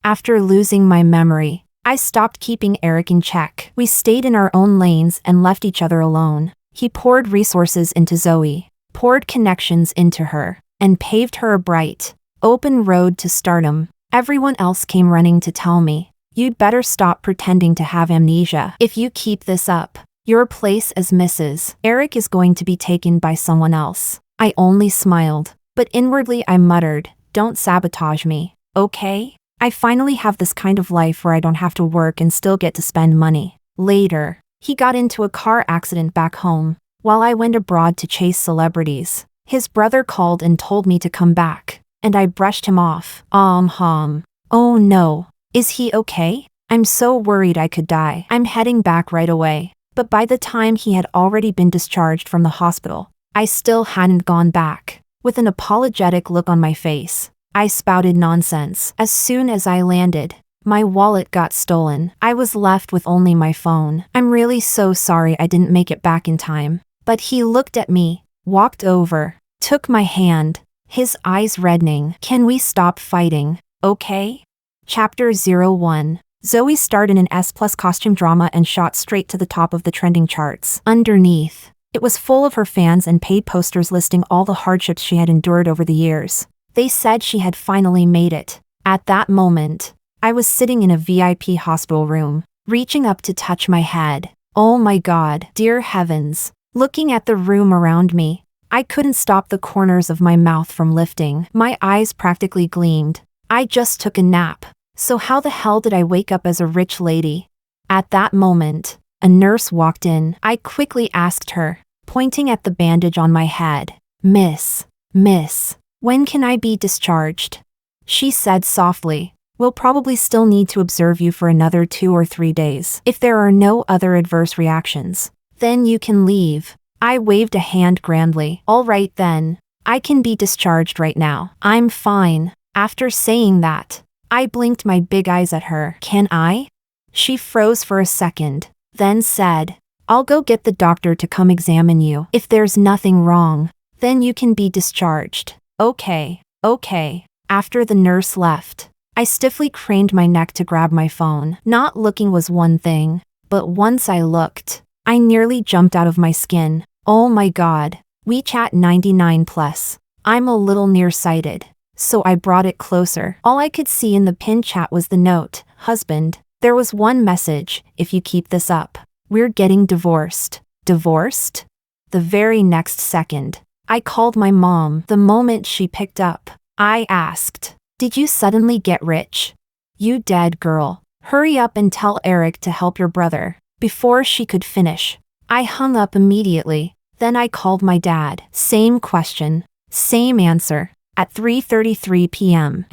After losing my memory, I stopped keeping Erick in check. We stayed in our own lanes and left each other alone. He poured resources into Zoe, poured connections into her, and paved her a bright, open road to stardom. Everyone else came running to tell me, "You'd better stop pretending to have amnesia. If you keep this up, your place as Mrs. Erick is going to be taken by someone else." I only smiled, but inwardly I muttered, "Don't sabotage me, okay? I finally have this kind of life where I don't have to work and still get to spend money." Later, he got into a car accident back home, while I went abroad to chase celebrities. His brother called and told me to come back, and I brushed him off. Oh no. Is he okay? I'm so worried I could die. I'm heading back right away. But by the time he had already been discharged from the hospital, I still hadn't gone back. With an apologetic look on my face, I spouted nonsense. As soon as I landed, my wallet got stolen. I was left with only my phone. "I'm really so sorry I didn't make it back in time." But he looked at me, walked over, took my hand, his eyes reddening. "Can we stop fighting, okay?" Chapter 01. Zoe starred in an S+ costume drama and shot straight to the top of the trending charts. Underneath, it was full of her fans and paid posters listing all the hardships she had endured over the years. They said she had finally made it. At that moment, I was sitting in a VIP hospital room, reaching up to touch my head. Oh my God, dear heavens. Looking at the room around me, I couldn't stop the corners of my mouth from lifting. My eyes practically gleamed. I just took a nap. So how the hell did I wake up as a rich lady? At that moment, a nurse walked in. I quickly asked her, pointing at the bandage on my head, Miss, when can I be discharged?" She said softly, "We'll probably still need to observe you for another 2 or 3 days. If there are no other adverse reactions, then you can leave." I waved a hand grandly. "All right then, I can be discharged right now. I'm fine." After saying that, I blinked my big eyes at her. "Can I?" She froze for a second, then said, "I'll go get the doctor to come examine you. If there's nothing wrong, then you can be discharged." Okay. After the nurse left, I stiffly craned my neck to grab my phone. Not looking was one thing, but once I looked, I nearly jumped out of my skin. Oh my God, WeChat 99+. I'm a little nearsighted, so I brought it closer. All I could see in the pinned chat was the note, "Husband." There was one message, "If you keep this up, we're getting divorced." Divorced? The very next second, I called my mom. The moment she picked up, I asked, "Did you suddenly get rich?" "You dead girl. Hurry up and tell Erick to help your brother." Before she could finish, I hung up immediately. Then I called my dad. Same question, same answer. At 3:33 p.m.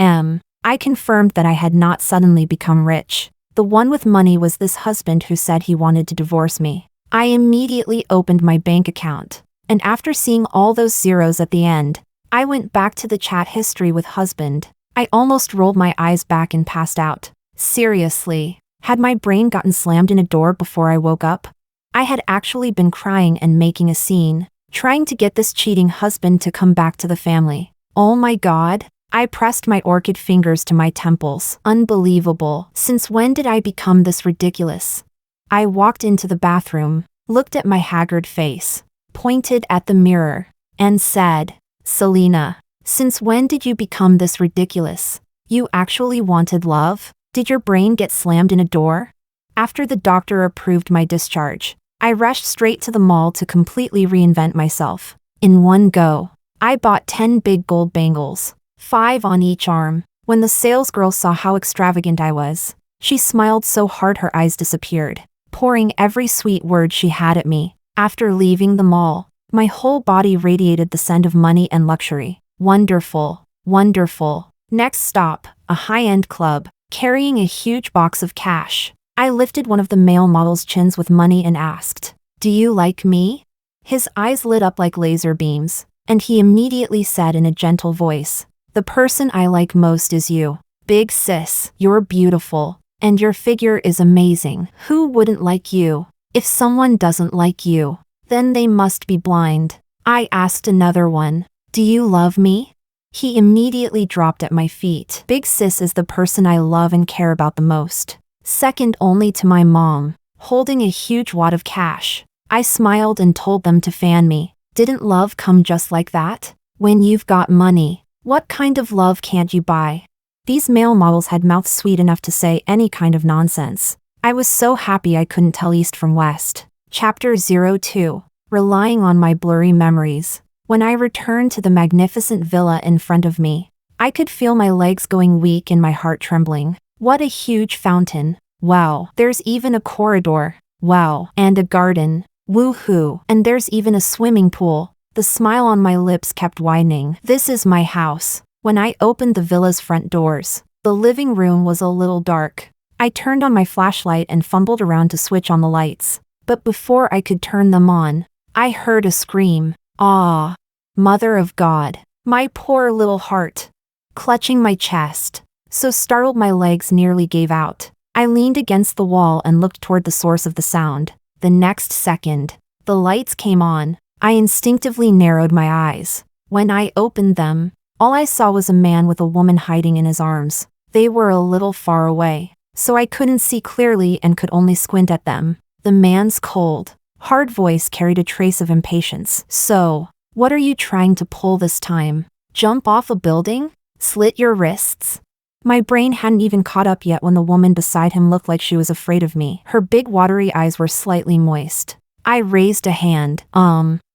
I confirmed that I had not suddenly become rich. The one with money was this husband who said he wanted to divorce me. I immediately opened my bank account, and after seeing all those zeros at the end, I went back to the chat history with husband. I almost rolled my eyes back and passed out. Seriously, had my brain gotten slammed in a door before I woke up? I had actually been crying and making a scene, trying to get this cheating husband to come back to the family. Oh my God. I pressed my orchid fingers to my temples. Unbelievable. Since when did I become this ridiculous? I walked into the bathroom, looked at my haggard face, pointed at the mirror, and said, "Selena, since when did you become this ridiculous? You actually wanted love? Did your brain get slammed in a door?" After the doctor approved my discharge, I rushed straight to the mall to completely reinvent myself. In one go, I bought 10 big gold bangles, 5 on each arm. When the salesgirl saw how extravagant I was, she smiled so hard her eyes disappeared, pouring every sweet word she had at me. After leaving the mall, my whole body radiated the scent of money and luxury. Wonderful, wonderful. Next stop, a high-end club. Carrying a huge box of cash, I lifted one of the male model's chins with money and asked, "Do you like me?" His eyes lit up like laser beams, and he immediately said in a gentle voice, "The person I like most is you. Big sis, you're beautiful, and your figure is amazing. Who wouldn't like you? If someone doesn't like you, then they must be blind." I asked another one, "Do you love me?" He immediately dropped at my feet. Big sis is the person I love and care about the most. Second only to my mom. Holding a huge wad of cash, I smiled and told them to fan me. Didn't love come just like that? When you've got money, what kind of love can't you buy? These male models had mouths sweet enough to say any kind of nonsense. I was so happy I couldn't tell east from west. Chapter 02. Relying on my blurry memories. When I returned to the magnificent villa in front of me, I could feel my legs going weak and my heart trembling. What a huge fountain. Wow. There's even a corridor. Wow. And a garden. Woohoo. And there's even a swimming pool. The smile on my lips kept widening. This is my house. When I opened the villa's front doors, the living room was a little dark. I turned on my flashlight and fumbled around to switch on the lights. But before I could turn them on, I heard a scream. Ah! Mother of God. My poor little heart. Clutching my chest, so startled my legs nearly gave out. I leaned against the wall and looked toward the source of the sound. The next second, the lights came on. I instinctively narrowed my eyes. When I opened them, all I saw was a man with a woman hiding in his arms. They were a little far away, so I couldn't see clearly and could only squint at them. The man's cold, hard voice carried a trace of impatience. So, what are you trying to pull this time? Jump off a building? Slit your wrists? My brain hadn't even caught up yet when the woman beside him looked like she was afraid of me. Her big watery eyes were slightly moist. I raised a hand.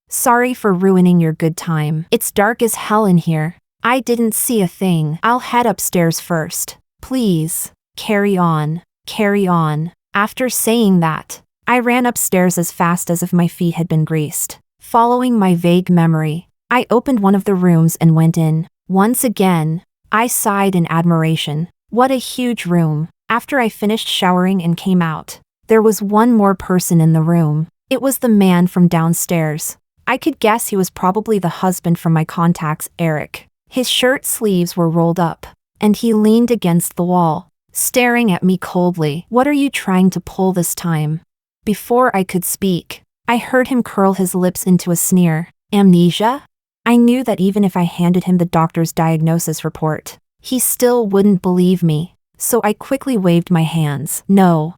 Sorry for ruining your good time. It's dark as hell in here. I didn't see a thing. I'll head upstairs first. Please. Carry on. Carry on. After saying that, I ran upstairs as fast as if my feet had been greased. Following my vague memory, I opened one of the rooms and went in. Once again, I sighed in admiration. What a huge room. After I finished showering and came out, there was one more person in the room. It was the man from downstairs. I could guess he was probably the husband from my contacts, Erick. His shirt sleeves were rolled up, and he leaned against the wall, staring at me coldly. What are you trying to pull this time? Before I could speak, I heard him curl his lips into a sneer. Amnesia? I knew that even if I handed him the doctor's diagnosis report, he still wouldn't believe me, so I quickly waved my hands. No,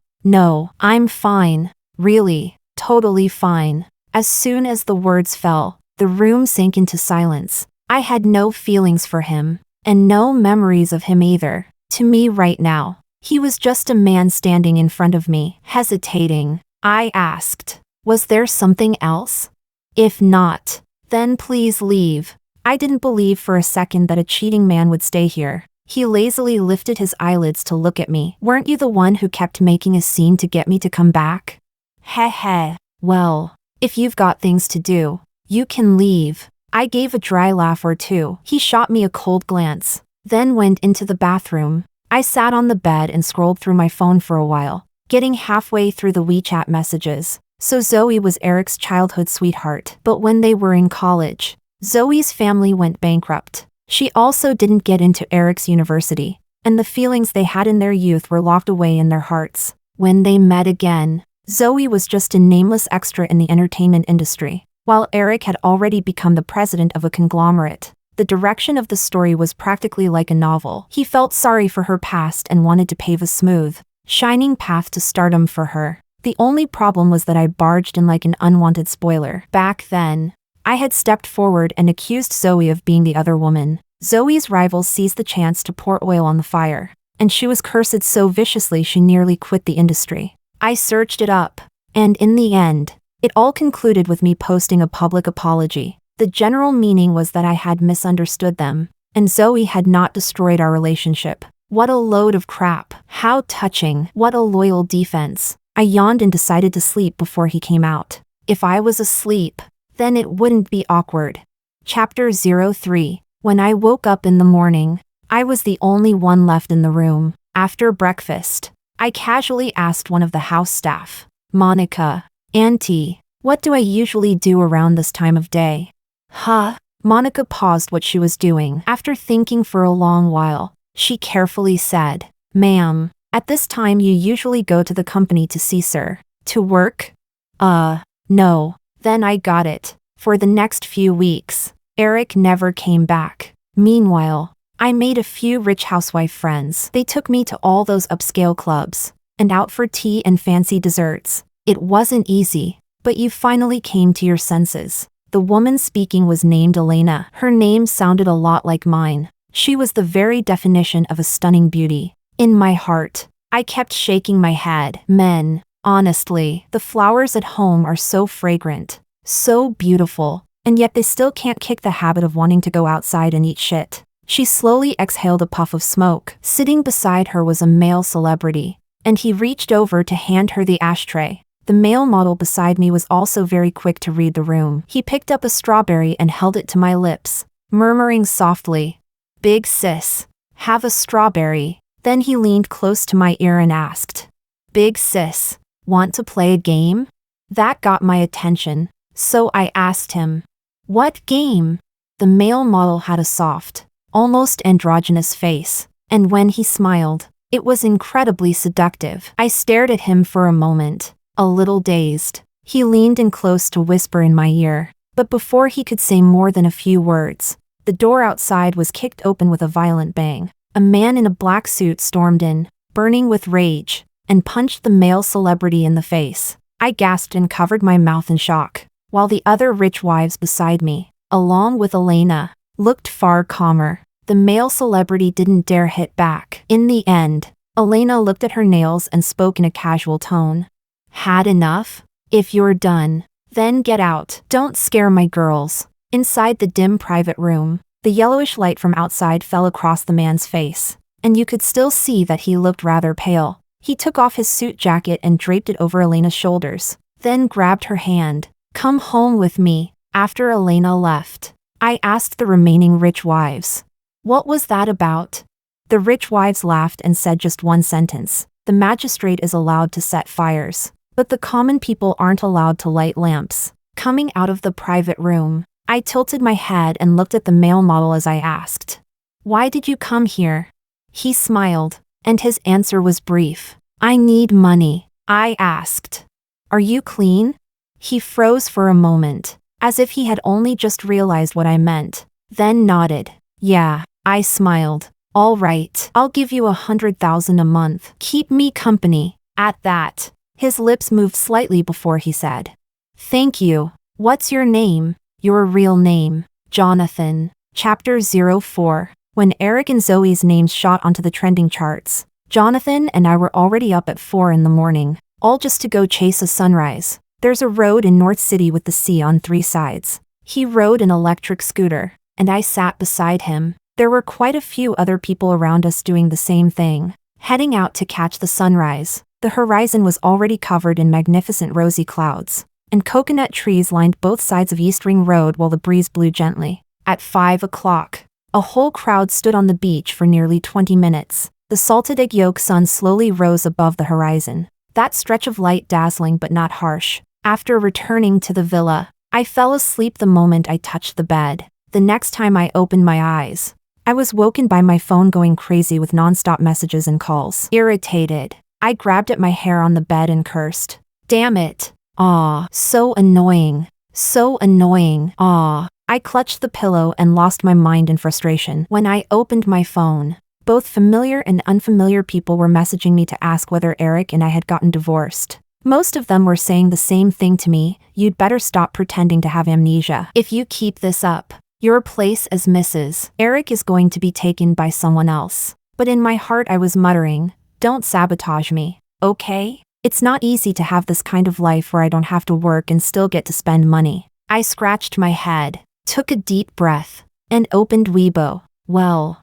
I'm fine. Really, totally fine. As soon as the words fell, the room sank into silence. I had no feelings for him, and no memories of him either. To me right now, he was just a man standing in front of me, hesitating. I asked, was there something else? If not, then please leave. I didn't believe for a second that a cheating man would stay here. He lazily lifted his eyelids to look at me. Weren't you the one who kept making a scene to get me to come back? Heh. Well, if you've got things to do, you can leave. I gave a dry laugh or two. He shot me a cold glance, then went into the bathroom. I sat on the bed and scrolled through my phone for a while, getting halfway through the WeChat messages. So Zoe was Erick's childhood sweetheart. But when they were in college, Zoe's family went bankrupt. She also didn't get into Erick's university, and the feelings they had in their youth were locked away in their hearts. When they met again, Zoe was just a nameless extra in the entertainment industry, while Erick had already become the president of a conglomerate. The direction of the story was practically like a novel. He felt sorry for her past and wanted to pave a smooth, shining path to stardom for her. The only problem was that I barged in like an unwanted spoiler. Back then, I had stepped forward and accused Zoe of being the other woman. Zoe's rivals seized the chance to pour oil on the fire, and she was cursed so viciously she nearly quit the industry. I searched it up, and in the end, it all concluded with me posting a public apology. The general meaning was that I had misunderstood them, and Zoe had not destroyed our relationship. What a load of crap. How touching. What a loyal defense. I yawned and decided to sleep before he came out. If I was asleep, then it wouldn't be awkward. Chapter 03. When I woke up in the morning, I was the only one left in the room. After breakfast, I casually asked one of the house staff, Monica, Auntie, what do I usually do around this time of day? Huh? Monica paused what she was doing. After thinking for a long while, she carefully said, Ma'am, at this time you usually go to the company to see sir. To work? No. Then I got it. For the next few weeks, Erick never came back. Meanwhile, I made a few rich housewife friends. They took me to all those upscale clubs and out for tea and fancy desserts. It wasn't easy, but you finally came to your senses. The woman speaking was named Elena. Her name sounded a lot like mine. She was the very definition of a stunning beauty. In my heart, I kept shaking my head. Men, honestly, the flowers at home are so fragrant, so beautiful, and yet they still can't kick the habit of wanting to go outside and eat shit. She slowly exhaled a puff of smoke. Sitting beside her was a male celebrity, and he reached over to hand her the ashtray. The male model beside me was also very quick to read the room. He picked up a strawberry and held it to my lips, murmuring softly, "Big sis, have a strawberry." Then he leaned close to my ear and asked, "Big sis, want to play a game?" That got my attention, so I asked him, "What game?" The male model had a soft, almost androgynous face, and when he smiled, it was incredibly seductive. I stared at him for a moment, a little dazed. He leaned in close to whisper in my ear, but before he could say more than a few words, the door outside was kicked open with a violent bang. A man in a black suit stormed in, burning with rage, and punched the male celebrity in the face. I gasped and covered my mouth in shock, while the other rich wives beside me, along with Elena, looked far calmer. The male celebrity didn't dare hit back. In the end, Elena looked at her nails and spoke in a casual tone. "Had enough? If you're done, then get out. Don't scare my girls." Inside the dim private room, the yellowish light from outside fell across the man's face, and you could still see that he looked rather pale. He took off his suit jacket and draped it over Elena's shoulders, then grabbed her hand. "Come home with me." After Elena left, I asked the remaining rich wives, "What was that about?" The rich wives laughed and said just one sentence: "The magistrate is allowed to set fires, but the common people aren't allowed to light lamps." Coming out of the private room, I tilted my head and looked at the male model as I asked, "Why did you come here?" He smiled, and his answer was brief. "I need money." I asked, "Are you clean?" He froze for a moment, as if he had only just realized what I meant, then nodded. "Yeah." I smiled. "All right, I'll give you 100,000 a month. Keep me company." At that, his lips moved slightly before he said, "Thank you. What's your name?" "Your real name." "Jonathan." Chapter 04. When Erick and Zoe's names shot onto the trending charts, Jonathan and I were already up at 4 in the morning, all just to go chase a sunrise. There's a road in North City with the sea on 3 sides. He rode an electric scooter, and I sat beside him. There were quite a few other people around us doing the same thing, heading out to catch the sunrise. The horizon was already covered in magnificent rosy clouds, and coconut trees lined both sides of East Ring Road while the breeze blew gently. At 5 o'clock, a whole crowd stood on the beach for nearly 20 minutes. The salted egg yolk sun slowly rose above the horizon, that stretch of light dazzling but not harsh. After returning to the villa, I fell asleep the moment I touched the bed. The next time I opened my eyes, I was woken by my phone going crazy with non-stop messages and calls. Irritated, I grabbed at my hair on the bed and cursed. "Damn it. Aw, so annoying. So annoying. Aw." I clutched the pillow and lost my mind in frustration. When I opened my phone, both familiar and unfamiliar people were messaging me to ask whether Erick and I had gotten divorced. Most of them were saying the same thing to me: "You'd better stop pretending to have amnesia. If you keep this up, your place as Mrs. Erick is going to be taken by someone else." But in my heart I was muttering, "Don't sabotage me, okay? It's not easy to have this kind of life where I don't have to work and still get to spend money." I scratched my head, took a deep breath, and opened Weibo. Well,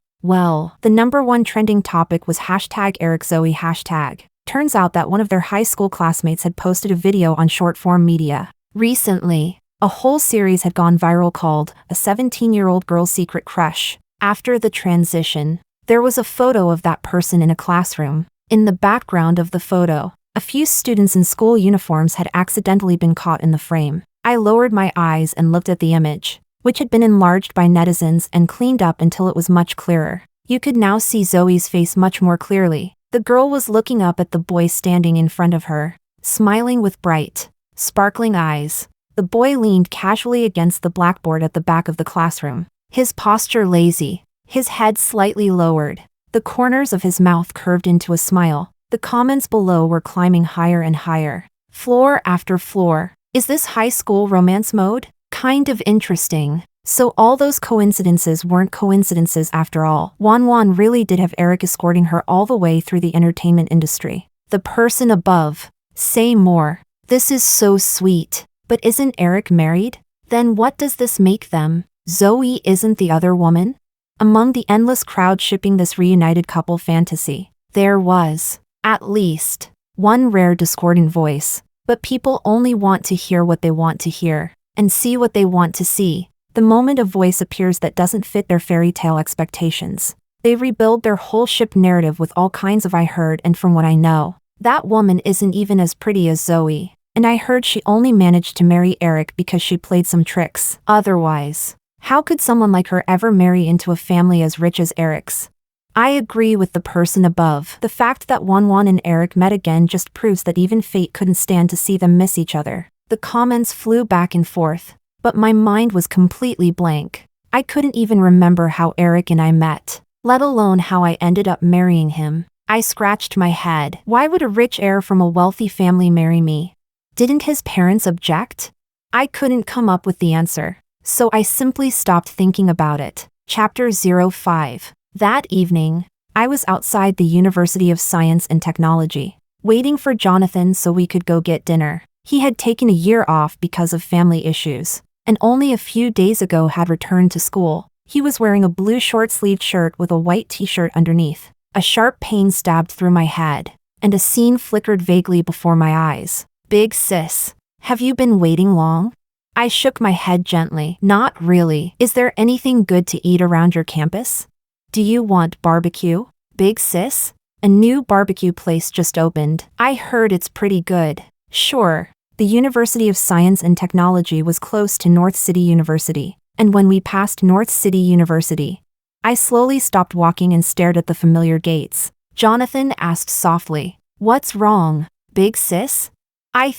the #1 trending topic was #ErickZoe hashtag. Turns out that one of their high school classmates had posted a video on short-form media. Recently, a whole series had gone viral called A 17-Year-Old Girl's Secret Crush. After the transition, there was a photo of that person in a classroom. In the background of the photo, a few students in school uniforms had accidentally been caught in the frame. I lowered my eyes and looked at the image, which had been enlarged by netizens and cleaned up until it was much clearer. You could now see Zoe's face much more clearly. The girl was looking up at the boy standing in front of her, smiling with bright, sparkling eyes. The boy leaned casually against the blackboard at the back of the classroom. his posture lazy, his head slightly lowered. The corners of his mouth curved into a smile. The comments below were climbing higher and higher. Floor after floor. Is this high school romance mode? Kind of interesting. So all those coincidences weren't coincidences after all. Wan really did have Erick escorting her all the way through the entertainment industry. The person above. Say more. This is so sweet. But isn't Erick married? Then what does this make them? Zoe isn't the other woman? Among the endless crowd shipping this reunited couple fantasy, there was, at least, one rare discordant voice. But people only want to hear what they want to hear, and see what they want to see. The moment a voice appears that doesn't fit their fairy tale expectations, they rebuild their whole ship narrative with all kinds of "I heard and from what I know, that woman isn't even as pretty as Zoe, and I heard she only managed to marry Erick because she played some tricks. Otherwise, how could someone like her ever marry into a family as rich as Erick's?" I agree with the person above. The fact that Wan and Erick met again just proves that even fate couldn't stand to see them miss each other. The comments flew back and forth, but my mind was completely blank. I couldn't even remember how Erick and I met, let alone how I ended up marrying him. I scratched my head. Why would a rich heir from a wealthy family marry me? Didn't his parents object? I couldn't come up with the answer, so I simply stopped thinking about it. Chapter 05. That evening, I was outside the University of Science and Technology, waiting for Jonathan so we could go get dinner. He had taken a year off because of family issues, and only a few days ago had returned to school. He was wearing a blue short-sleeved shirt with a white t-shirt underneath. A sharp pain stabbed through my head, and a scene flickered vaguely before my eyes. "Big sis, have you been waiting long?" I shook my head gently. "Not really. Is there anything good to eat around your campus? Do you want barbecue, big sis? A new barbecue place just opened. I heard it's pretty good." Sure. The University of Science and Technology was close to North City University, and when we passed North City University, I slowly stopped walking and stared at the familiar gates. Jonathan asked softly, "What's wrong, big sis?" I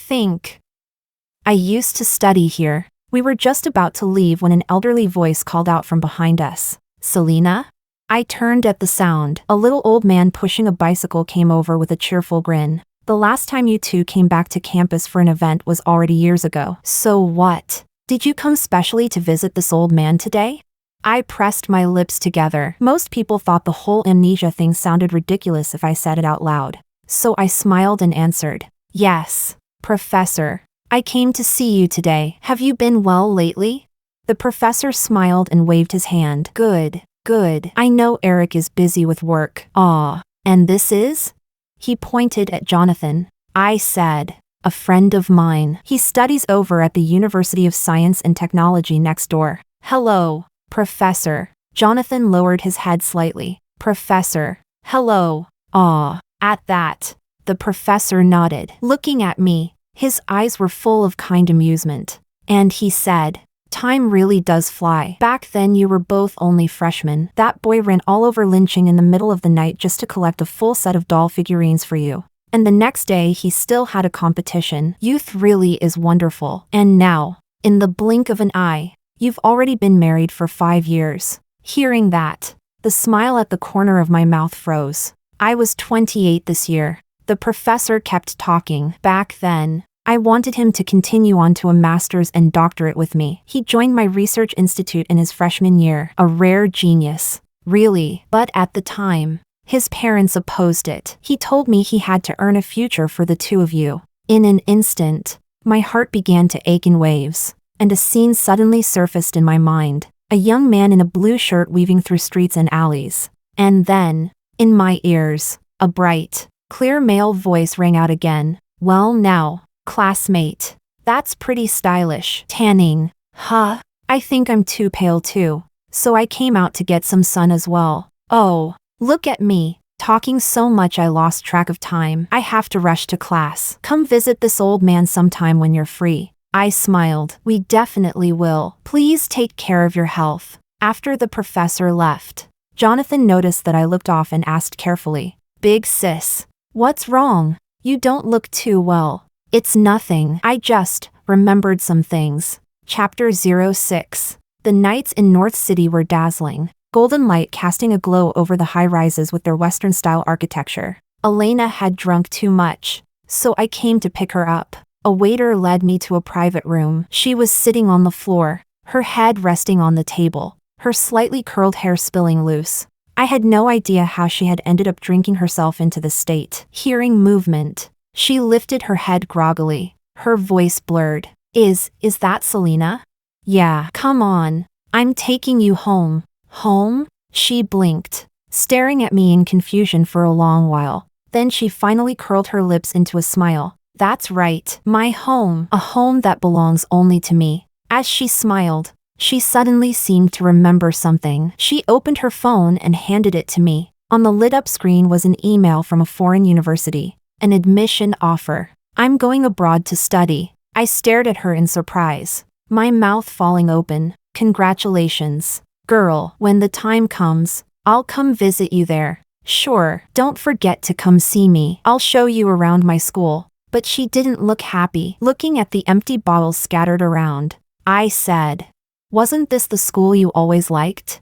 used to study here." We were just about to leave when an elderly voice called out from behind us. "Selena?" I turned at the sound. A little old man pushing a bicycle came over with a cheerful grin. "The last time you two came back to campus for an event was already years ago." "So what? Did you come specially to visit this old man today?" I pressed my lips together. Most people thought the whole amnesia thing sounded ridiculous if I said it out loud. So I smiled and answered, "Yes, Professor. I came to see you today. Have you been well lately?" The professor smiled and waved his hand. Good. I know Erick is busy with work." And this is?" He pointed at Jonathan. I said, "A friend of mine. He studies over at the University of Science and Technology next door." "Hello, Professor." Jonathan lowered his head slightly. "Professor. Hello." At that, the professor nodded, looking at me. His eyes were full of kind amusement. And he said, "Time really does fly. Back then you were both only freshmen. That boy ran all over lynching in the middle of the night just to collect a full set of doll figurines for you. And the next day he still had a competition. Youth really is wonderful. And now, in the blink of an eye, you've already been married for 5 years." Hearing that, the smile at the corner of my mouth froze. I was 28 this year. The professor kept talking. "Back then, I wanted him to continue on to a master's and doctorate with me. He joined my research institute in his freshman year. A rare genius. Really. But at the time, his parents opposed it. He told me he had to earn a future for the two of you." In an instant, my heart began to ache in waves, and a scene suddenly surfaced in my mind. A young man in a blue shirt weaving through streets and alleys. And then, in my ears, a bright, clear male voice rang out again. "Well now, classmate. That's pretty stylish. Tanning. Huh? I think I'm too pale too. So I came out to get some sun as well. Oh, look at me, talking so much I lost track of time. I have to rush to class. Come visit this old man sometime when you're free." I smiled. "We definitely will. Please take care of your health." After the professor left, Jonathan noticed that I looked off and asked carefully, "Big sis, what's wrong? You don't look too well." "It's nothing. I just remembered some things." Chapter 06. The nights in North City were dazzling, golden light casting a glow over the high-rises with their Western-style architecture. Elena had drunk too much, so I came to pick her up. A waiter led me to a private room. She was sitting on the floor, her head resting on the table, her slightly curled hair spilling loose. I had no idea how she had ended up drinking herself into this state. Hearing movement, she lifted her head groggily, her voice blurred. Is that Selena? Yeah, come on. I'm taking you home. Home? She blinked, staring at me in confusion for a long while. Then she finally curled her lips into a smile. That's right, my home. A home that belongs only to me. As she smiled, she suddenly seemed to remember something. She opened her phone and handed it to me. On the lit-up screen was an email from a foreign university. An admission offer. I'm going abroad to study. I stared at her in surprise, my mouth falling open. Congratulations, girl. When the time comes, I'll come visit you there. Sure, don't forget to come see me. I'll show you around my school. But she didn't look happy, looking at the empty bottles scattered around. I said, wasn't this the school you always liked?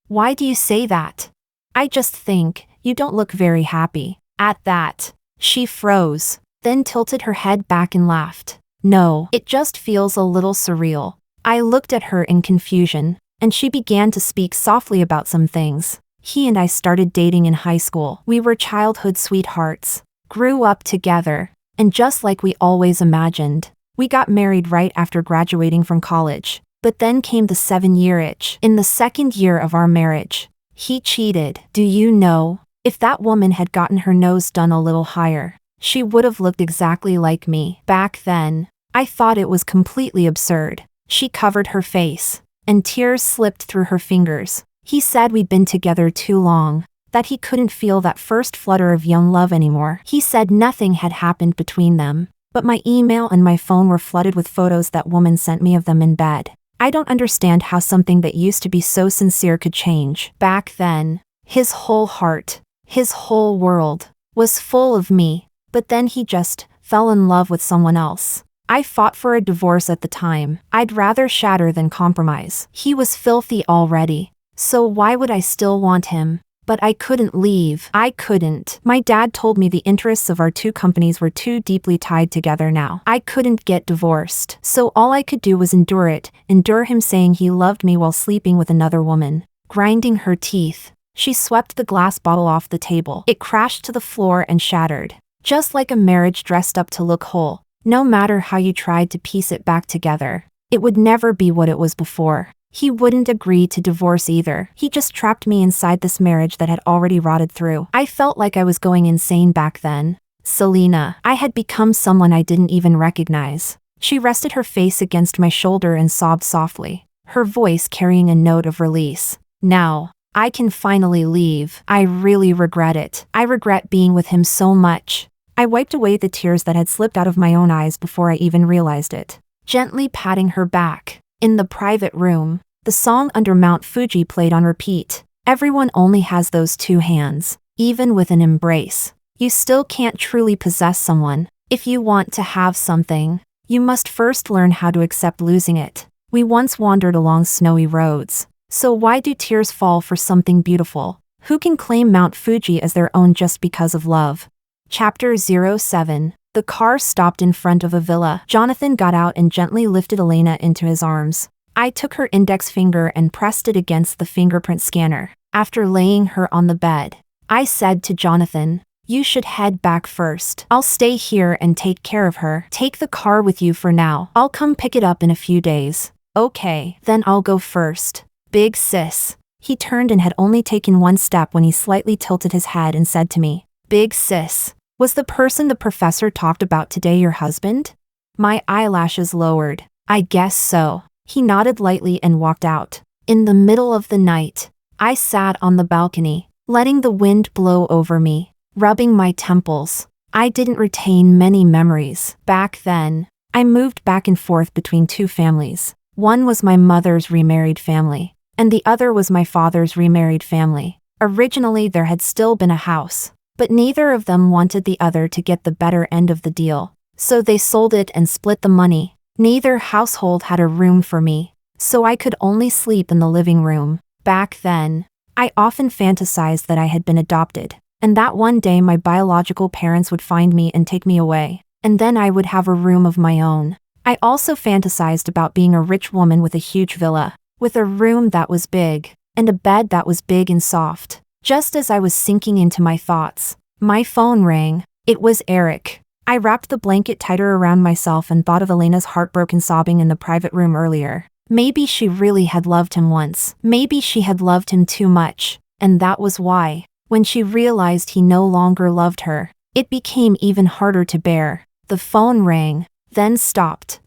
Why do you say that? I just think you don't look very happy. At that, she froze, then tilted her head back and laughed. No, it just feels a little surreal. I looked at her in confusion, and she began to speak softly about some things. He and I started dating in high school. We were childhood sweethearts, grew up together, and just like we always imagined, we got married right after graduating from college. But then came the 7-year itch. In the second year of our marriage, he cheated. Do you know, if that woman had gotten her nose done a little higher, she would have looked exactly like me. Back then, I thought it was completely absurd. She covered her face, and tears slipped through her fingers. He said we'd been together too long, that he couldn't feel that first flutter of young love anymore. He said nothing had happened between them, but my email and my phone were flooded with photos that woman sent me of them in bed. I don't understand how something that used to be so sincere could change. Back then, his whole heart, his whole world, was full of me, but then he just fell in love with someone else. I fought for a divorce at the time. I'd rather shatter than compromise. He was filthy already, so why would I still want him? But I couldn't leave. I couldn't. My dad told me the interests of our two companies were too deeply tied together now. I couldn't get divorced. So all I could do was endure it, endure him saying he loved me while sleeping with another woman. Grinding her teeth, she swept the glass bottle off the table. It crashed to the floor and shattered. Just like a marriage dressed up to look whole. No matter how you tried to piece it back together, it would never be what it was before. He wouldn't agree to divorce either. He just trapped me inside this marriage that had already rotted through. I felt like I was going insane back then. Selena, I had become someone I didn't even recognize. She rested her face against my shoulder and sobbed softly, her voice carrying a note of release. Now, I can finally leave. I really regret it. I regret being with him so much. I wiped away the tears that had slipped out of my own eyes before I even realized it. Gently patting her back. In the private room, the song Under Mount Fuji played on repeat. Everyone only has those two hands. Even with an embrace, you still can't truly possess someone. If you want to have something, you must first learn how to accept losing it. We once wandered along snowy roads. So why do tears fall for something beautiful? Who can claim Mount Fuji as their own just because of love? Chapter 07. The car stopped in front of a villa. Jonathan got out and gently lifted Elena into his arms. I took her index finger and pressed it against the fingerprint scanner. After laying her on the bed, I said to Jonathan, "You should head back first. I'll stay here and take care of her. Take the car with you for now. I'll come pick it up in a few days." "Okay, then I'll go first. Big sis." He turned and had only taken one step when he slightly tilted his head and said to me, "Big sis, was the person the professor talked about today your husband?" My eyelashes lowered. "I guess so." He nodded lightly and walked out. In the middle of the night, I sat on the balcony, letting the wind blow over me, rubbing my temples. I didn't retain many memories. Back then, I moved back and forth between two families. One was my mother's remarried family, and the other was my father's remarried family. Originally there had still been a house, but neither of them wanted the other to get the better end of the deal, so they sold it and split the money. Neither household had a room for me, so I could only sleep in the living room. Back then, I often fantasized that I had been adopted, and that one day my biological parents would find me and take me away, and then I would have a room of my own. I also fantasized about being a rich woman with a huge villa, with a room that was big, and a bed that was big and soft. Just as I was sinking into my thoughts, my phone rang. It was Erick. I wrapped the blanket tighter around myself and thought of Elena's heartbroken sobbing in the private room earlier. Maybe she really had loved him once. Maybe she had loved him too much, and that was why, when she realized he no longer loved her, it became even harder to bear. The phone rang, then stopped,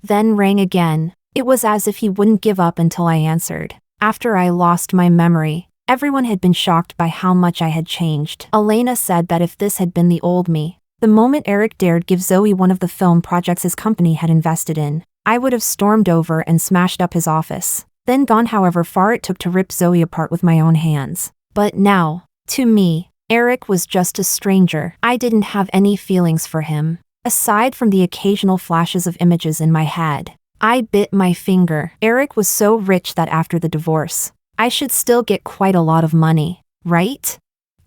then rang again. It was as if he wouldn't give up until I answered. After I lost my memory, everyone had been shocked by how much I had changed. Elena said that if this had been the old me, the moment Erick dared give Zoe one of the film projects his company had invested in, I would have stormed over and smashed up his office, then gone however far it took to rip Zoe apart with my own hands. But now, to me, Erick was just a stranger. I didn't have any feelings for him, aside from the occasional flashes of images in my head. I bit my finger. Erick was so rich that after the divorce, I should still get quite a lot of money, right?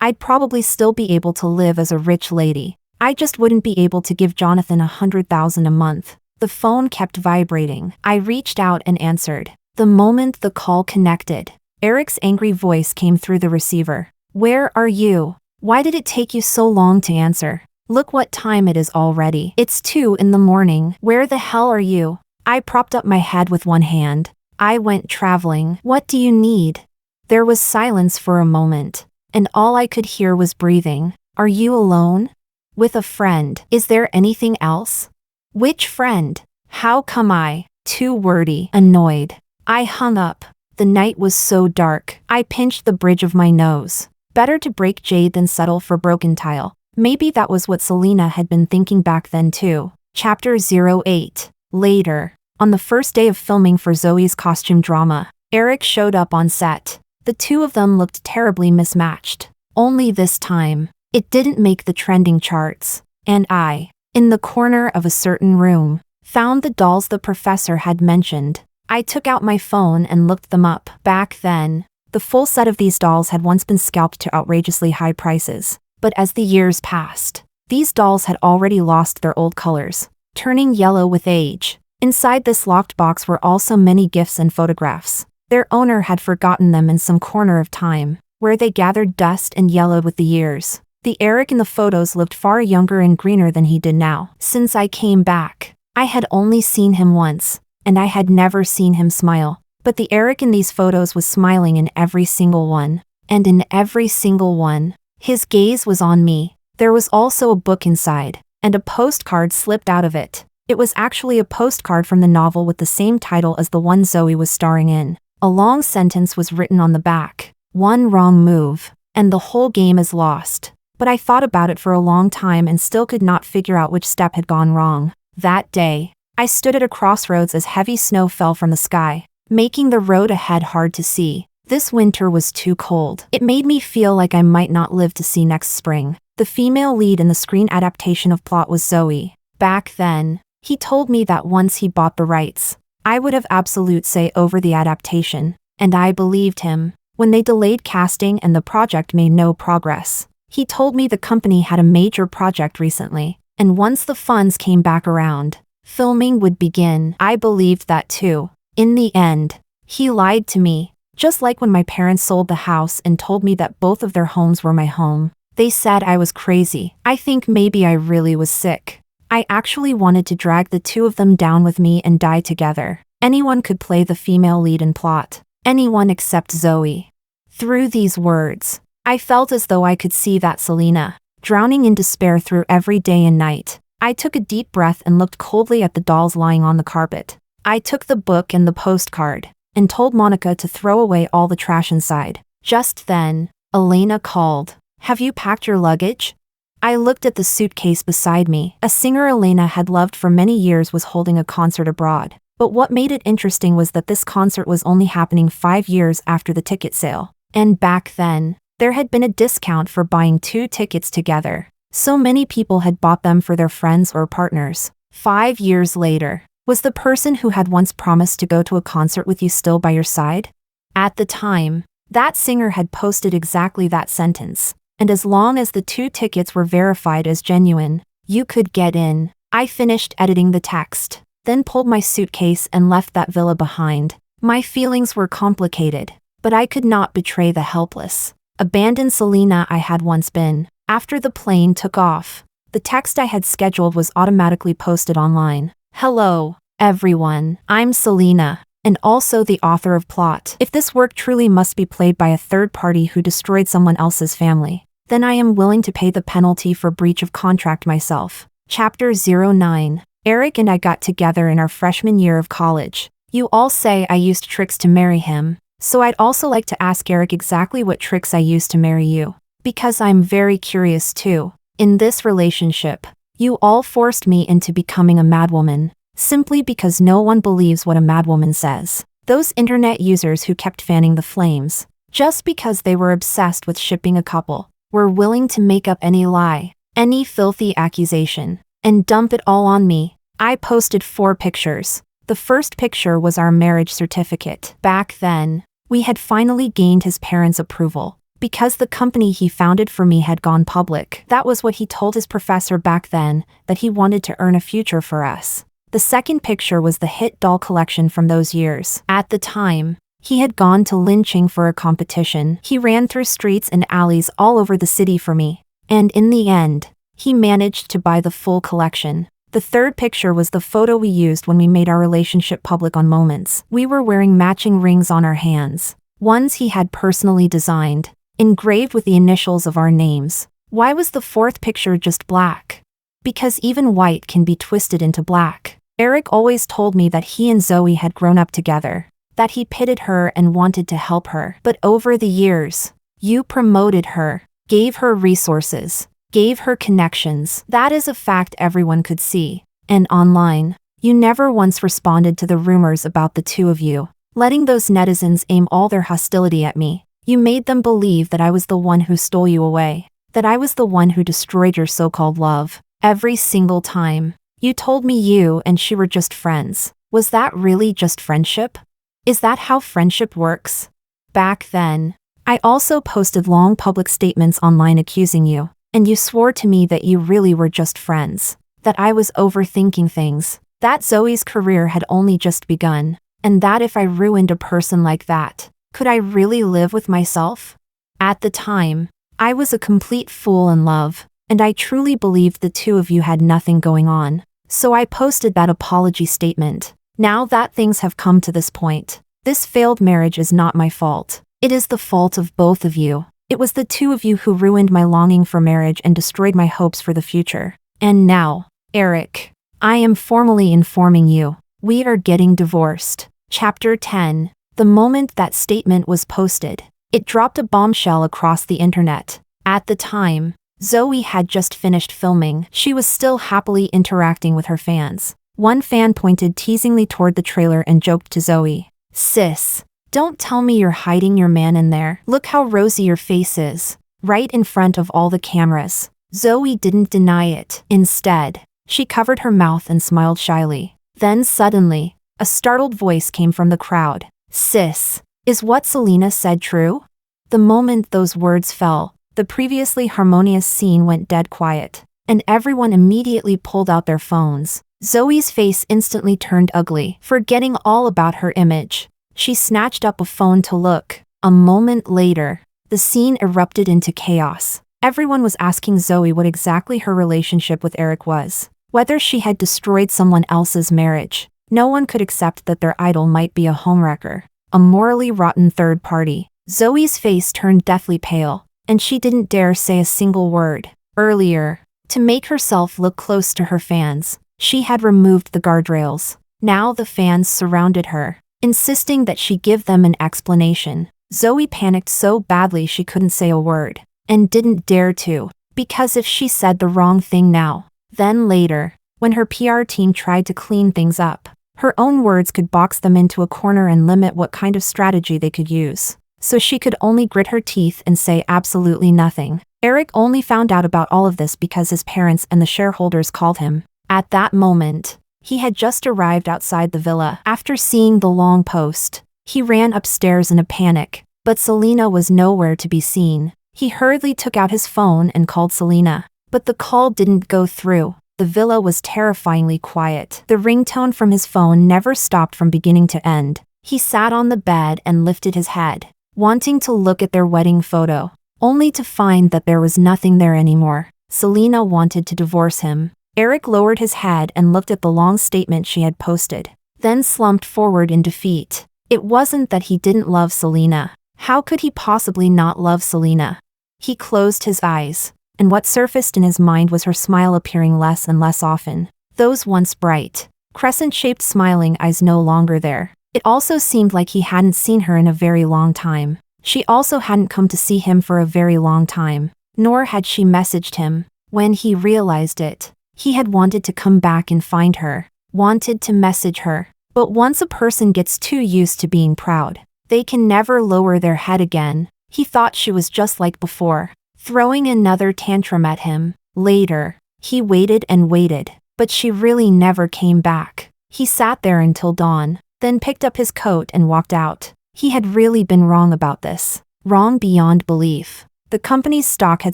I'd probably still be able to live as a rich lady. I just wouldn't be able to give Jonathan $100,000 a month. The phone kept vibrating. I reached out and answered. The moment the call connected, Erick's angry voice came through the receiver. Where are you? Why did it take you so long to answer? Look what time it is already. It's 2 in the morning. Where the hell are you? I propped up my head with one hand. I went traveling. What do you need? There was silence for a moment, and all I could hear was breathing. Are you alone? With a friend. Is there anything else? Which friend? How come I? Too wordy. Annoyed. I hung up. The night was so dark. I pinched the bridge of my nose. Better to break jade than settle for broken tile. Maybe that was what Selena had been thinking back then too. Chapter 08. Later, on the first day of filming for Zoe's costume drama, Erick showed up on set. The two of them looked terribly mismatched. Only this time, it didn't make the trending charts. And I, in the corner of a certain room, found the dolls the professor had mentioned. I took out my phone and looked them up. Back then, the full set of these dolls had once been scalped to outrageously high prices. But as the years passed, these dolls had already lost their old colors, turning yellow with age. Inside this locked box were also many gifts and photographs. Their owner had forgotten them in some corner of time, where they gathered dust and yellowed with the years. The Erick in the photos looked far younger and greener than he did now. Since I came back, I had only seen him once, and I had never seen him smile. But the Erick in these photos was smiling in every single one. And in every single one, his gaze was on me. There was also a book inside, and a postcard slipped out of it. It was actually a postcard from the novel with the same title as the one Zoe was starring in. A long sentence was written on the back. One wrong move, and the whole game is lost. But I thought about it for a long time and still could not figure out which step had gone wrong. That day, I stood at a crossroads as heavy snow fell from the sky, making the road ahead hard to see. This winter was too cold. It made me feel like I might not live to see next spring. The female lead in the screen adaptation of Plot was Zoe. Back then, he told me that once he bought the rights, I would have absolute say over the adaptation, and I believed him. When they delayed casting and the project made no progress, he told me the company had a major project recently, and once the funds came back around, filming would begin. I believed that too. In the end, he lied to me, just like when my parents sold the house and told me that both of their homes were my home. They said I was crazy. I think maybe I really was sick. I actually wanted to drag the two of them down with me and die together. Anyone could play the female lead in Plot. Anyone except Zoe. Through these words, I felt as though I could see that Selena, drowning in despair through every day and night. I took a deep breath and looked coldly at the dolls lying on the carpet. I took the book and the postcard, and told Monica to throw away all the trash inside. Just then, Elena called. Have you packed your luggage? I looked at the suitcase beside me. A singer Elena had loved for many years was holding a concert abroad. But what made it interesting was that this concert was only happening 5 years after the ticket sale. And back then, there had been a discount for buying 2 tickets together. So many people had bought them for their friends or partners. 5 years later, Was the person who had once promised to go to a concert with you still by your side? At the time, that singer had posted exactly that sentence, and as long as the 2 tickets were verified as genuine, you could get in. I finished editing the text, then pulled my suitcase and left that villa behind. My feelings were complicated, but I could not betray the helpless, abandoned Selena I had once been. After the plane took off, the text I had scheduled was automatically posted online. Hello, everyone. I'm Selena, and also the author of Plot. If this work truly must be played by a third party who destroyed someone else's family, then I am willing to pay the penalty for breach of contract myself. Chapter 09. Erick and I got together in our freshman year of college. You all say I used tricks to marry him, so I'd also like to ask Erick exactly what tricks I used to marry you, because I'm very curious too. In this relationship, you all forced me into becoming a madwoman, simply because no one believes what a madwoman says. Those internet users who kept fanning the flames, just because they were obsessed with shipping a couple, were willing to make up any lie, any filthy accusation, and dump it all on me. I posted 4 pictures. The first picture was our marriage certificate. Back then, we had finally gained his parents' approval, because the company he founded for me had gone public. That was what he told his professor back then, that he wanted to earn a future for us. The second picture was the hit doll collection from those years. At the time, he had gone to lynching for a competition. He ran through streets and alleys all over the city for me, and in the end, he managed to buy the full collection. The third picture was the photo we used when we made our relationship public on Moments. We were wearing matching rings on our hands, ones he had personally designed, engraved with the initials of our names. Why was the fourth picture just black? Because even white can be twisted into black. Erick always told me that he and Zoe had grown up together, that he pitied her and wanted to help her. But over the years, you promoted her, gave her resources, gave her connections. That is a fact everyone could see. And online, you never once responded to the rumors about the 2 of you, letting those netizens aim all their hostility at me. You made them believe that I was the one who stole you away, that I was the one who destroyed your so-called love. Every single time, you told me you and she were just friends. Was that really just friendship? Is that how friendship works? Back then, I also posted long public statements online accusing you, and you swore to me that you really were just friends, that I was overthinking things, that Zoe's career had only just begun, and that if I ruined a person like that, could I really live with myself? At the time, I was a complete fool in love, and I truly believed the 2 of you had nothing going on, so I posted that apology statement. Now that things have come to this point, this failed marriage is not my fault. It is the fault of both of you. It was the 2 of you who ruined my longing for marriage and destroyed my hopes for the future. And now, Erick, I am formally informing you, we are getting divorced. Chapter 10. The moment that statement was posted, it dropped a bombshell across the internet. At the time, Zoe had just finished filming. She was still happily interacting with her fans. One fan pointed teasingly toward the trailer and joked to Zoe, "Sis, don't tell me you're hiding your man in there. Look how rosy your face is." Right in front of all the cameras. Zoe didn't deny it. Instead, she covered her mouth and smiled shyly. Then suddenly, a startled voice came from the crowd. "Sis, is what Selena said true?" The moment those words fell, the previously harmonious scene went dead quiet, and everyone immediately pulled out their phones. Zoe's face instantly turned ugly, forgetting all about her image. She snatched up a phone to look. A moment later, the scene erupted into chaos. Everyone was asking Zoe what exactly her relationship with Erick was, whether she had destroyed someone else's marriage. No one could accept that their idol might be a homewrecker, a morally rotten third party. Zoe's face turned deathly pale, and she didn't dare say a single word. Earlier, to make herself look close to her fans, she had removed the guardrails. Now the fans surrounded her, insisting that she give them an explanation. Zoe panicked so badly she couldn't say a word, and didn't dare to, because if she said the wrong thing now, then later, when her PR team tried to clean things up, her own words could box them into a corner and limit what kind of strategy they could use. So she could only grit her teeth and say absolutely nothing. Erick only found out about all of this because his parents and the shareholders called him. At that moment, He had just arrived outside the villa. After seeing the long post, he ran upstairs in a panic, but Selena was nowhere to be seen. He hurriedly took out his phone and called Selena, but the call didn't go through. The villa was terrifyingly quiet. The ringtone from his phone never stopped from beginning to end. He sat on the bed and lifted his head, wanting to look at their wedding photo, only to find that there was nothing there anymore. Selena wanted to divorce him. Erick lowered his head and looked at the long statement she had posted, then slumped forward in defeat. It wasn't that he didn't love Selena. How could he possibly not love Selena? He closed his eyes, and what surfaced in his mind was her smile appearing less and less often. Those once bright, crescent-shaped smiling eyes no longer there. It also seemed like he hadn't seen her in a very long time. She also hadn't come to see him for a very long time, nor had she messaged him. When he realized it, he had wanted to come back and find her, wanted to message her. But once a person gets too used to being proud, they can never lower their head again. He thought she was just like before, throwing another tantrum at him. Later, he waited and waited, but she really never came back. He sat there until dawn, then picked up his coat and walked out. He had really been wrong about this, wrong beyond belief. The company's stock had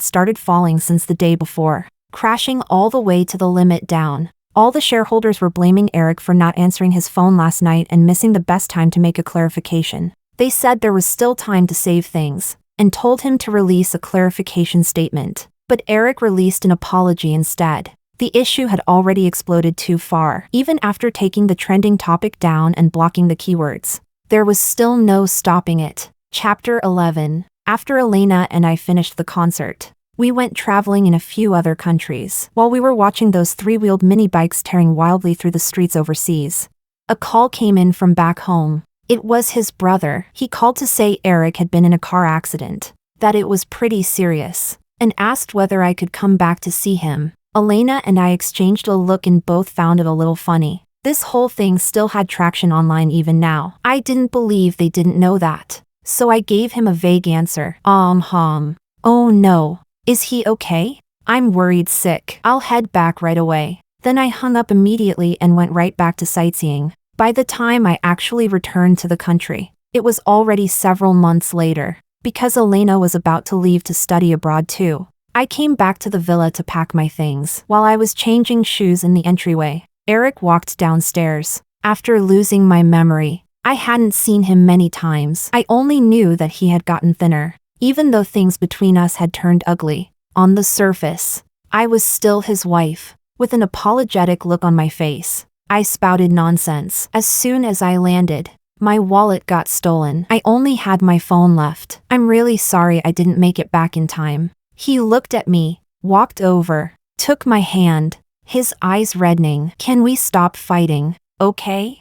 started falling since the day before, crashing all the way to the limit down. All the shareholders were blaming Erick for not answering his phone last night and missing the best time to make a clarification. They said there was still time to save things, and told him to release a clarification statement. But Erick released an apology instead. The issue had already exploded too far. Even after taking the trending topic down and blocking the keywords, there was still no stopping it. Chapter 11. After Elena and I finished the concert, we went traveling in a few other countries. While we were watching those three-wheeled mini bikes tearing wildly through the streets overseas, a call came in from back home. It was his brother. He called to say Erick had been in a car accident, that it was pretty serious, and asked whether I could come back to see him. Elena and I exchanged a look and both found it a little funny. This whole thing still had traction online even now. I didn't believe they didn't know that, so I gave him a vague answer. Oh no. Is he okay? I'm worried sick. I'll head back right away. Then I hung up immediately and went right back to sightseeing. By the time I actually returned to the country, it was already several months later. Because Elena was about to leave to study abroad too, I came back to the villa to pack my things. While I was changing shoes in the entryway, Erick walked downstairs. After losing my memory, I hadn't seen him many times. I only knew that he had gotten thinner. Even though things between us had turned ugly, on the surface, I was still his wife. With an apologetic look on my face, I spouted nonsense. As soon as I landed, my wallet got stolen. I only had my phone left. I'm really sorry I didn't make it back in time. He looked at me, walked over, took my hand, his eyes reddening. Can we stop fighting, okay?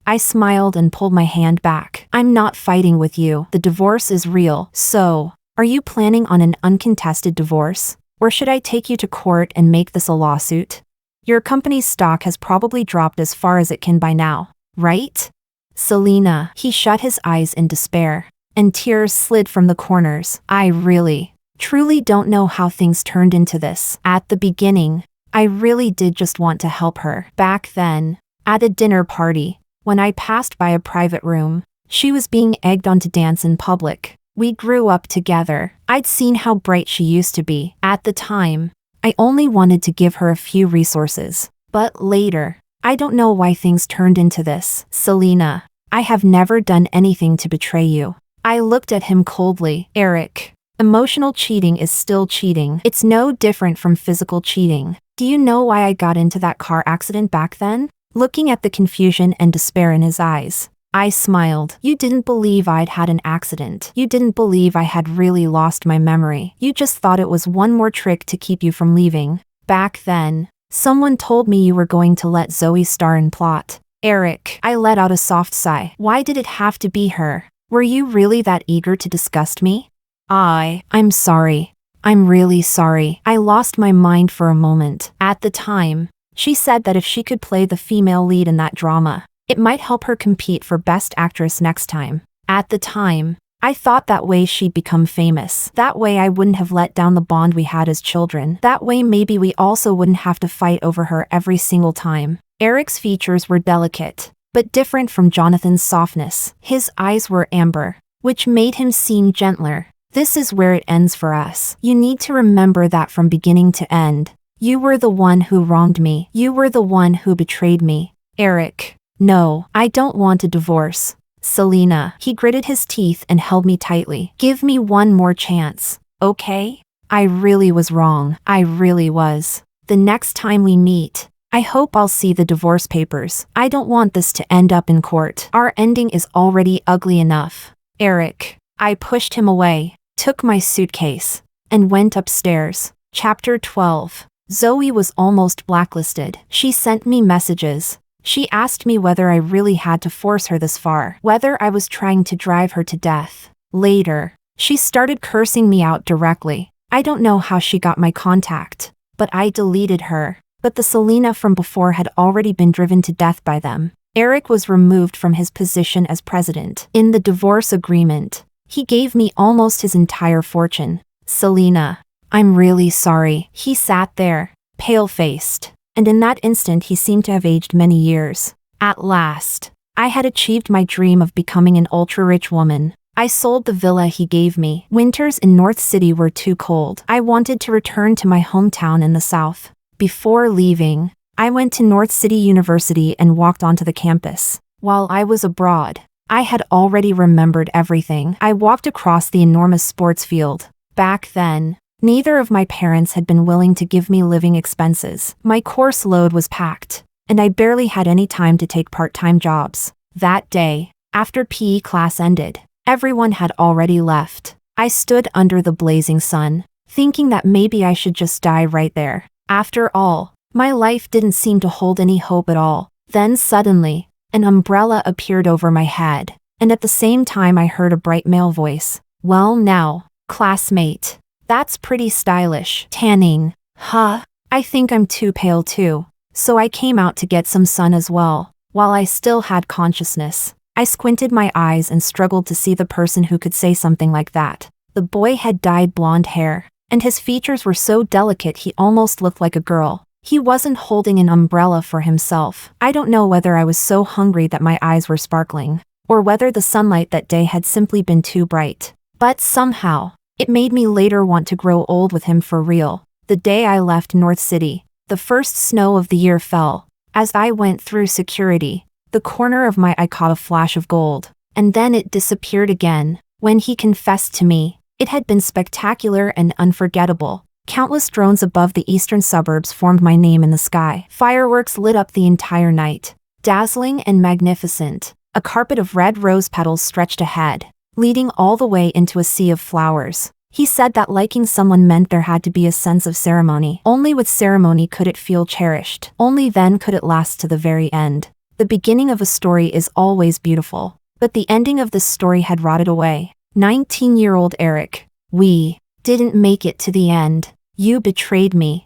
I smiled and pulled my hand back. I'm not fighting with you. The divorce is real. So, are you planning on an uncontested divorce? Or should I take you to court and make this a lawsuit? Your company's stock has probably dropped as far as it can by now, right? Selena. He shut his eyes in despair, and tears slid from the corners. I really, truly don't know how things turned into this. At the beginning, I really did just want to help her. Back then, at a dinner party, when I passed by a private room, she was being egged on to dance in public. We grew up together. I'd seen how bright she used to be. At the time, I only wanted to give her a few resources. But later, I don't know why things turned into this. Selena, I have never done anything to betray you. I looked at him coldly. Erick, emotional cheating is still cheating. It's no different from physical cheating. Do you know why I got into that car accident back then? Looking at the confusion and despair in his eyes, I smiled. You didn't believe I'd had an accident. You didn't believe I had really lost my memory. You just thought it was one more trick to keep you from leaving. Back then, someone told me you were going to let Zoe star in plot. Erick, I let out a soft sigh. Why did it have to be her? Were you really that eager to disgust me? I'm sorry. I'm really sorry. I lost my mind for a moment. At the time, she said that if she could play the female lead in that drama, it might help her compete for Best Actress next time. At the time, I thought that way she'd become famous. That way I wouldn't have let down the bond we had as children. That way maybe we also wouldn't have to fight over her every single time. Erick's features were delicate, but different from Jonathan's softness. His eyes were amber, which made him seem gentler. This is where it ends for us. You need to remember that from beginning to end. You were the one who wronged me. You were the one who betrayed me. Erick. No, I don't want a divorce. Selena. He gritted his teeth and held me tightly. Give me one more chance, okay? I really was wrong. I really was. The next time we meet, I hope I'll see the divorce papers. I don't want this to end up in court. Our ending is already ugly enough. Erick. I pushed him away, took my suitcase, and went upstairs. Chapter 12. Zoe was almost blacklisted. She sent me messages. She asked me whether I really had to force her this far, whether I was trying to drive her to death. Later, she started cursing me out directly. I don't know how she got my contact, but I deleted her. But the Selena from before had already been driven to death by them. Erick was removed from his position as president. In the divorce agreement, he gave me almost his entire fortune. Selena. I'm really sorry. He sat there, pale-faced. And in that instant he seemed to have aged many years. At last, I had achieved my dream of becoming an ultra-rich woman. I sold the villa he gave me. Winters in North City were too cold. I wanted to return to my hometown in the South. Before leaving, I went to North City University and walked onto the campus. While I was abroad, I had already remembered everything. I walked across the enormous sports field. Back then, neither of my parents had been willing to give me living expenses. My course load was packed, and I barely had any time to take part-time jobs. That day, after PE class ended, everyone had already left. I stood under the blazing sun, thinking that maybe I should just die right there. After all, my life didn't seem to hold any hope at all. Then suddenly, an umbrella appeared over my head, and at the same time I heard a bright male voice. Well now, classmate. That's pretty stylish. Tanning. Huh? I think I'm too pale too. So I came out to get some sun as well. While I still had consciousness, I squinted my eyes and struggled to see the person who could say something like that. The boy had dyed blonde hair, and his features were so delicate he almost looked like a girl. He wasn't holding an umbrella for himself. I don't know whether I was so hungry that my eyes were sparkling, or whether the sunlight that day had simply been too bright. But somehow, it made me later want to grow old with him for real. The day I left North City, the first snow of the year fell. As I went through security, the corner of my eye caught a flash of gold, and then it disappeared again. When he confessed to me, it had been spectacular and unforgettable. Countless drones above the eastern suburbs formed my name in the sky. Fireworks lit up the entire night, dazzling and magnificent. A carpet of red rose petals stretched ahead, leading all the way into a sea of flowers. He said that liking someone meant there had to be a sense of ceremony. Only with ceremony could it feel cherished. Only then could it last to the very end. The beginning of a story is always beautiful, but the ending of this story had rotted away. 19-year-old Erick. We didn't make it to the end. You betrayed me.